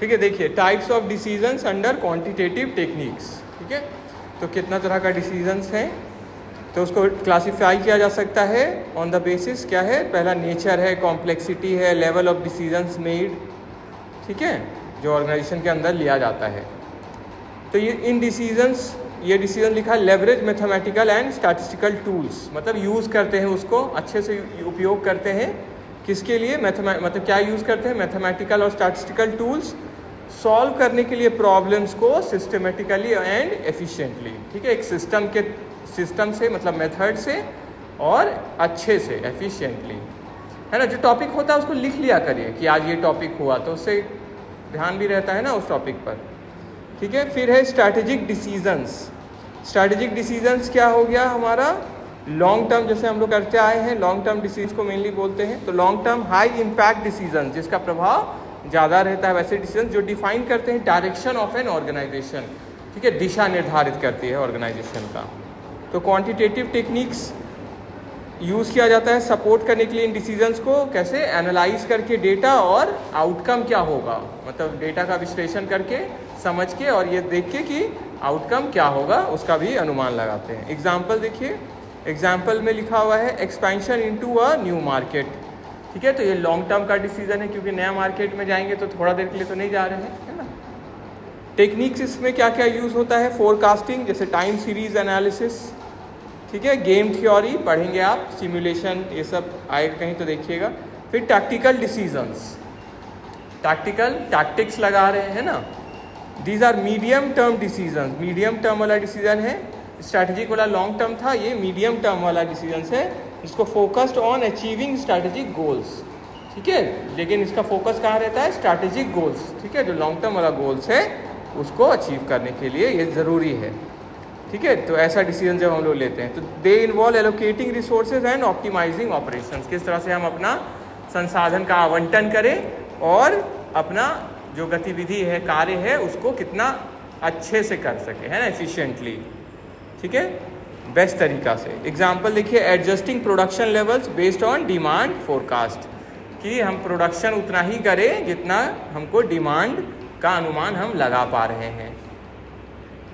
ठीक है, देखिए types of decisions under quantitative techniques. ठीक है, तो कितना तरह का डिसीजंस हैं, तो उसको क्लासीफाई किया जा सकता है ऑन द बेसिस क्या है, पहला नेचर है, कॉम्प्लेक्सिटी है, लेवल ऑफ डिसीजंस मेड, ठीक है, जो ऑर्गेनाइजेशन के अंदर लिया जाता है। तो ये इन डिसीजंस, ये डिसीजन लिखा है leverage mathematical and statistical tools, मतलब यूज़ करते हैं उसको अच्छे से उपयोग करते हैं, किसके लिए, मतलब क्या यूज़ करते हैं, मैथमेटिकल और स्टैटिस्टिकल टूल्स सॉल्व करने के लिए प्रॉब्लम्स को सिस्टमेटिकली एंड एफिशिएंटली। ठीक है, एक सिस्टम से मतलब मेथड से और अच्छे से एफिशिएंटली, है ना। जो टॉपिक होता है उसको लिख लिया करिए कि आज ये टॉपिक हुआ, तो उससे ध्यान भी रहता है ना उस टॉपिक पर। ठीक है, फिर है स्ट्रैटेजिक डिसीजंस। स्ट्रैटेजिक डिसीजंस क्या हो गया हमारा, लॉन्ग टर्म, जैसे हम लोग करते आए हैं लॉन्ग टर्म डिसीजन को मेनली बोलते हैं, तो long term high impact decision जिसका प्रभाव ज़्यादा रहता है, वैसे डिसीजन जो डिफाइन करते हैं डायरेक्शन ऑफ एन ऑर्गेनाइजेशन। ठीक है, दिशा निर्धारित करती है ऑर्गेनाइजेशन का। तो क्वांटिटेटिव टेक्निक्स यूज़ किया जाता है सपोर्ट करने के लिए इन डिसीजंस को, कैसे एनालाइज करके डेटा और आउटकम क्या होगा, मतलब डेटा का विश्लेषण करके समझ के और ये देख के कि आउटकम क्या होगा उसका भी अनुमान लगाते हैं। एग्जाम्पल देखिए, एग्जाम्पल में लिखा हुआ है expansion into a new market. ठीक है, तो ये लॉन्ग टर्म का डिसीजन है क्योंकि नया मार्केट में जाएंगे तो थोड़ा देर के लिए तो नहीं जा रहे हैं, है ना। टेक्निक्स इसमें क्या क्या यूज़ होता है, फोरकास्टिंग जैसे टाइम सीरीज एनालिसिस, ठीक है, गेम थ्योरी पढ़ेंगे आप, सिमुलेशन ये सब आएगा कहीं तो देखिएगा। फिर टैक्टिकल डिसीजंस, टैक्टिक्स लगा रहे हैं ना, these are medium term decision. Medium term वाला डिसीजन है, स्ट्रैटेजिक वाला लॉन्ग टर्म था, ये मीडियम टर्म वाला डिसीजन है, इसको focused on achieving strategic goals. ठीक है, लेकिन इसका फोकस कहाँ रहता है, स्ट्रैटेजिक गोल्स। ठीक है, जो लॉन्ग टर्म वाला गोल्स है उसको अचीव करने के लिए ये ज़रूरी है। ठीक है, तो ऐसा डिसीजन जब हम लोग लेते हैं तो they involve allocating resources and optimizing operations, किस तरह से हम अपना संसाधन का आवंटन करें और अपना जो गतिविधि है, कार्य है, उसको कितना अच्छे से कर सके, है ना, एफिशिएंटली। ठीक है, बेस्ट तरीका से। एग्जाम्पल देखिए, adjusting production levels based on demand forecast, कि हम प्रोडक्शन उतना ही करें जितना हमको डिमांड का अनुमान हम लगा पा रहे हैं।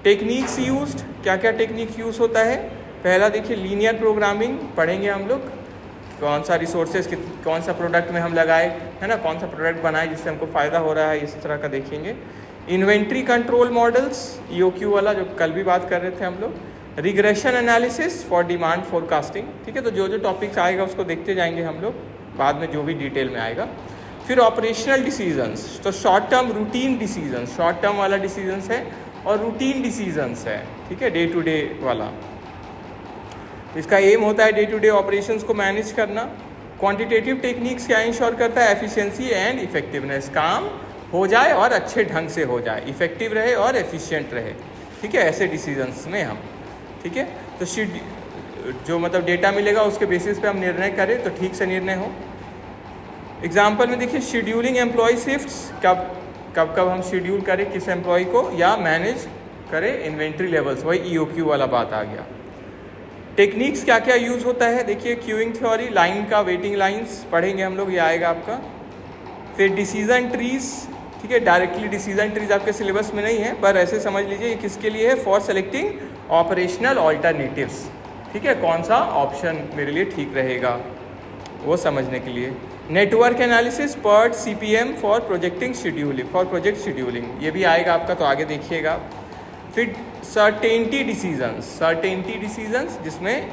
टेक्निक्स यूज्ड, क्या क्या टेक्निक यूज़ होता है, पहला देखिए लीनियर प्रोग्रामिंग पढ़ेंगे हम लोग, कौन सा रिसोर्सेज कौन सा प्रोडक्ट में हम लगाए, है ना, कौन सा प्रोडक्ट बनाए जिससे हमको फ़ायदा हो रहा है, इस तरह का देखेंगे। इन्वेंट्री कंट्रोल मॉडल्स, EOQ वाला जो कल भी बात कर रहे थे हम लोग। Regression analysis for demand forecasting. ठीक है, तो जो जो टॉपिक्स आएगा उसको देखते जाएंगे हम लोग बाद में, जो भी डिटेल में आएगा। फिर ऑपरेशनल डिसीजंस, तो short term routine decision, short term वाला डिसीजंस है और रूटीन डिसीजंस है। ठीक है, डे टू डे वाला, इसका एम होता है डे टू डे ऑपरेशंस को मैनेज करना। क्वांटिटेटिव टेक्निक्स क्या इंश्योर करता है, एफिशिएंसी एंड इफेक्टिवनेस, काम हो जाए और अच्छे ढंग से हो जाए, इफेक्टिव रहे और एफिशिएंट रहे। ठीक है, ऐसे डिसीजंस में हम, ठीक है, तो जो मतलब डेटा मिलेगा उसके बेसिस पे हम निर्णय करें तो ठीक से निर्णय हो। एग्जाम्पल में देखिए, शेड्यूलिंग एम्प्लॉय शिफ्ट्स, कब हम शेड्यूल करें किस एम्प्लॉय को, या मैनेज करें इन्वेंट्री लेवल्स, वही EOQ वाला बात आ गया। टेक्निक्स क्या क्या यूज़ होता है, देखिए क्यूइंग थ्योरी, लाइन का वेटिंग लाइंस पढ़ेंगे हम लोग, ये आएगा आपका। फिर डिसीजन ट्रीज, ठीक है, डायरेक्टली डिसीजन ट्रीज आपके सिलेबस में नहीं है, पर ऐसे समझ लीजिए ये किसके लिए है, फॉर सेलेक्टिंग ऑपरेशनल ऑल्टरनेटिव्स। ठीक है, कौन सा ऑप्शन मेरे लिए ठीक रहेगा वो समझने के लिए। Network analysis, PERT CPM for projecting scheduling, for project scheduling, ये भी आएगा आपका, तो आगे देखिएगा। फिर सर्टेनिटी डिसीजंस जिसमें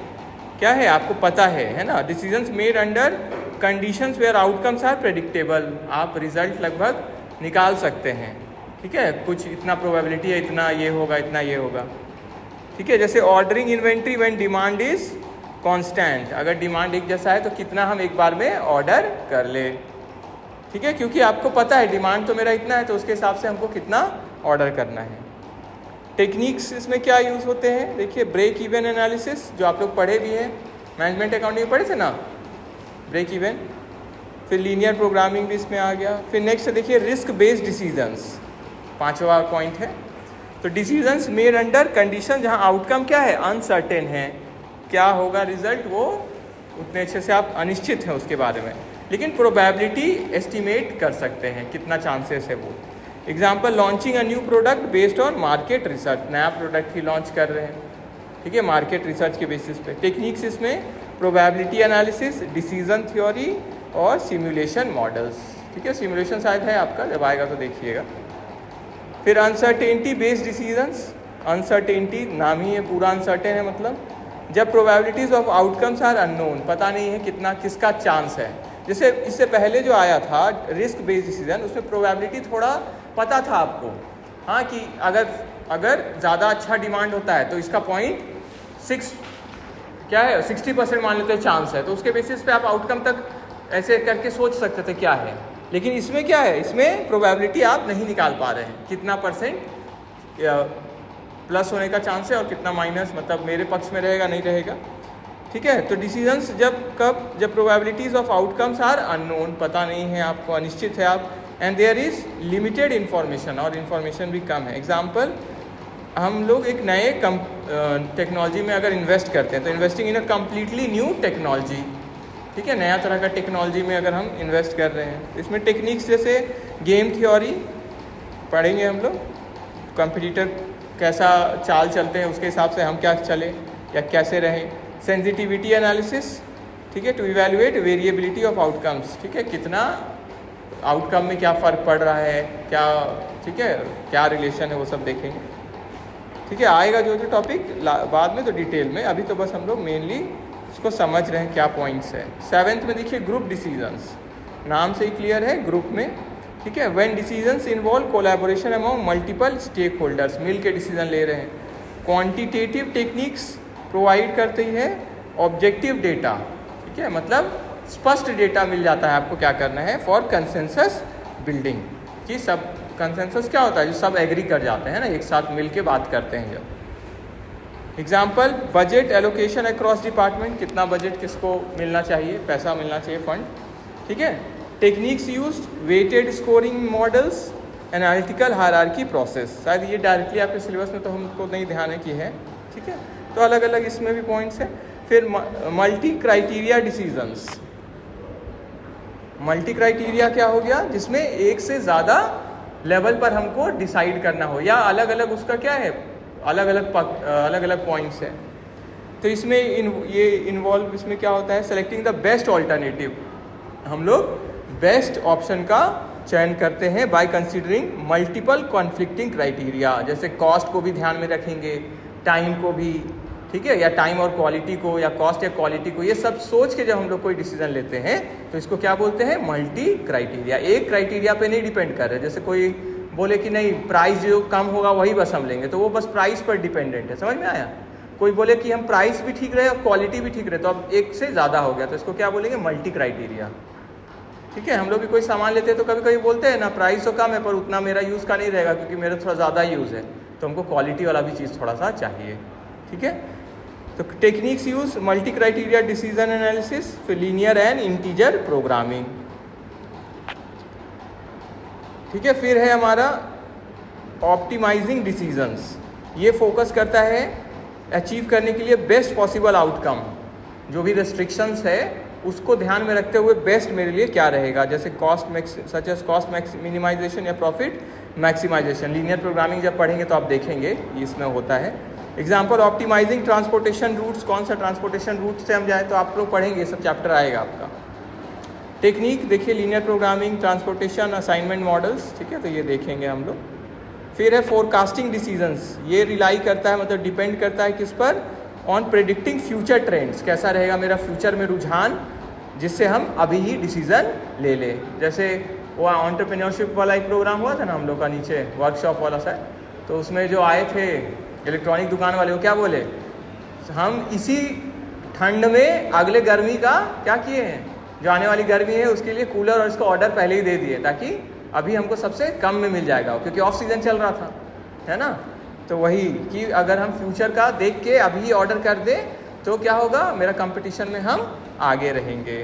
क्या है आपको पता है ना, decisions made under conditions where outcomes are predictable, आप रिजल्ट लगभग निकाल सकते हैं। ठीक है, कुछ इतना प्रोबेबिलिटी है, इतना ये होगा, इतना ये होगा। ठीक है, जैसे ordering inventory when demand is constant, अगर डिमांड एक जैसा है तो कितना हम एक बार में ऑर्डर कर ले। ठीक है, क्योंकि आपको पता है डिमांड तो मेरा इतना है, तो उसके हिसाब से हमको कितना ऑर्डर करना है। टेक्निक्स इसमें क्या यूज़ होते हैं, देखिए ब्रेक इवन एनालिसिस, जो आप लोग पढ़े भी हैं, मैनेजमेंट अकाउंटिंग में पढ़े थे ना, ब्रेक इवन। फिर लीनियर प्रोग्रामिंग भी इसमें आ गया। फिर नेक्स्ट देखिए रिस्क बेस्ड डिसीजंस, 5वां पॉइंट है। तो डिसीजंस मेड अंडर कंडीशन जहाँ आउटकम क्या है, अनसर्टेन है, क्या होगा रिजल्ट वो उतने अच्छे से आप अनिश्चित हैं उसके बारे में, लेकिन प्रोबेबिलिटी एस्टिमेट कर सकते हैं कितना चांसेस है वो। Example launching a new product based on market research, नया प्रोडक्ट ही लॉन्च कर रहे हैं, ठीक है, मार्केट रिसर्च के बेसिस पे। टेक्निक्स इसमें प्रोबेबिलिटी एनालिसिस, डिसीजन थ्योरी और सिमुलेशन मॉडल्स, ठीक है, सिमुलेशन शायद है आपका, जब आएगा तो देखिएगा। फिर अनसर्टेनिटी बेस्ड डिसीजंस, अनसर्टेनिटी नाम ही है पूरा अनसर्टेन है, मतलब जब probabilities of outcomes are unknown, पता नहीं है कितना किसका चांस है। जैसे इससे पहले जो आया था रिस्क बेस्ड डिसीजन, उसमें प्रोबेबिलिटी थोड़ा पता था आपको, हाँ, कि अगर ज़्यादा अच्छा डिमांड होता है तो इसका 0.6 क्या है 60% मान लेते हैं चांस है, तो उसके बेसिस पे आप आउटकम तक ऐसे करके सोच सकते थे क्या है। लेकिन इसमें क्या है, इसमें प्रोबेबिलिटी आप नहीं निकाल पा रहे हैं, कितना परसेंट प्लस होने का चांस है और कितना माइनस, मतलब मेरे पक्ष में रहेगा नहीं रहेगा, ठीक है। तो डिसीजंस जब probabilities of outcomes are unknown, पता नहीं है आपको, अनिश्चित है आप, and there is limited information, और इन्फॉर्मेशन भी कम है। एग्जाम्पल, हम लोग एक नए टेक्नोलॉजी में अगर इन्वेस्ट करते हैं तो investing in a completely new technology, ठीक है, नया तरह का टेक्नोलॉजी में अगर हम इन्वेस्ट कर रहे हैं, इसमें टेक्निक्स जैसे गेम थ्योरी पढ़ेंगे हम लोग, कंपटीटर कैसा चाल चलते हैं उसके हिसाब से हम क्या चले या कैसे रहें। सेंसिटिविटी एनालिसिस, ठीक है, to evaluate variability of outcomes, ठीक है, कितना आउटकम में क्या फ़र्क पड़ रहा है, क्या, ठीक है, क्या रिलेशन है, वो सब देखेंगे, ठीक है। आएगा जो टॉपिक बाद में तो डिटेल में, अभी तो बस हम लोग मेनली इसको समझ रहे हैं क्या पॉइंट्स है। 7th में देखिए ग्रुप डिसीजंस, नाम से ही क्लियर है, ग्रुप में, ठीक है, when decisions involve collaboration among multiple stakeholders, मिल के डिसीजन ले रहे हैं। क्वांटिटेटिव टेक्निक्स प्रोवाइड करती है ऑब्जेक्टिव डेटा, ठीक है, मतलब स्पष्ट डेटा मिल जाता है आपको क्या करना है फॉर कंसेंसस बिल्डिंग, कि सब कंसेंसस क्या होता है, जो सब एग्री कर जाते हैं ना, एक साथ मिल के बात करते हैं जब। Example, budget allocation across department, कितना बजट किसको मिलना चाहिए, पैसा मिलना चाहिए, फंड, ठीक है। Techniques used, weighted scoring models, analytical hierarchy process, शायद ये डायरेक्टली आपके सिलेबस में तो हमको नहीं ध्यान है कि है, ठीक है, तो अलग अलग इसमें भी पॉइंट्स हैं। फिर multi criteria decisions, multi criteria क्या हो गया, जिसमें एक से ज़्यादा लेवल पर हमको डिसाइड करना हो, या अलग अलग उसका क्या है, अलग अलग पॉइंट्स है। तो इसमें ये इन्वॉल्व, इसमें क्या होता है, सेलेक्टिंग द बेस्ट ऑल्टरनेटिव, हम लोग बेस्ट ऑप्शन का चयन करते हैं by considering multiple conflicting criteria, जैसे कॉस्ट को भी ध्यान में रखेंगे, टाइम को भी, ठीक है, या टाइम और क्वालिटी को, या कॉस्ट या क्वालिटी को, ये सब सोच के जब हम लोग कोई डिसीजन लेते हैं तो इसको क्या बोलते हैं, मल्टी क्राइटेरिया। एक क्राइटेरिया पे नहीं डिपेंड कर रहे, जैसे कोई बोले कि नहीं प्राइस जो कम होगा वही बस हम लेंगे, तो वो बस प्राइस पर डिपेंडेंट है, समझ में आया। कोई बोले कि हम प्राइस भी ठीक रहे और क्वालिटी भी ठीक रहे, तो अब एक से ज़्यादा हो गया, तो इसको क्या बोलेंगे, मल्टी क्राइटेरिया, ठीक है। हम लोग भी कोई सामान लेते हैं तो कभी कभी बोलते हैं ना, प्राइस तो कम है पर उतना मेरा यूज़ का नहीं रहेगा क्योंकि मेरा थोड़ा ज़्यादा यूज़ है, तो हमको क्वालिटी वाला भी चीज़ थोड़ा सा चाहिए, ठीक है। तो techniques use, multi criteria decision analysis, फिर लीनियर एंड इंटीजर प्रोग्रामिंग, ठीक है। फिर है हमारा ऑप्टिमाइजिंग डिसीजंस, ये फोकस करता है अचीव करने के लिए बेस्ट पॉसिबल आउटकम, जो भी रेस्ट्रिक्शंस है उसको ध्यान में रखते हुए बेस्ट मेरे लिए क्या रहेगा, जैसे सच एज कॉस्ट मिनिमाइजेशन या प्रॉफिट मैक्सिमाइजेशन। लीनियर प्रोग्रामिंग जब पढ़ेंगे तो आप देखेंगे इसमें होता है। एग्जाम्पल, ऑप्टिमाइजिंग ट्रांसपोर्टेशन रूट्स, कौन सा ट्रांसपोर्टेशन रूट से हम जाए तो आप लोग पढ़ेंगे, सब चैप्टर आएगा आपका। टेक्निक देखिए, linear programming, transportation, assignment models, ठीक है, तो ये देखेंगे हम लोग। फिर है फोरकास्टिंग डिसीजंस, ये रिलाई करता है, मतलब डिपेंड करता है किस पर, ऑन प्रेडिक्टिंग फ्यूचर ट्रेंड्स, कैसा रहेगा मेरा फ्यूचर में रुझान, जिससे हम अभी ही डिसीजन ले लें। जैसे वो एंटरप्रेन्योरशिप वाला एक प्रोग्राम हुआ था ना हम लोग का नीचे, वर्कशॉप वाला सा, तो उसमें जो आए थे इलेक्ट्रॉनिक दुकान वाले, वो क्या बोले, हम इसी ठंड में अगले गर्मी का क्या किए हैं, जो आने वाली गर्मी है उसके लिए कूलर और इसका ऑर्डर पहले ही दे दिए, ताकि अभी हमको सबसे कम में मिल जाएगा, क्योंकि ऑफ सीजन चल रहा था, है ना। तो वही कि अगर हम फ्यूचर का देख के अभी ऑर्डर कर दें तो क्या होगा, मेरा कंपटीशन में हम आगे रहेंगे।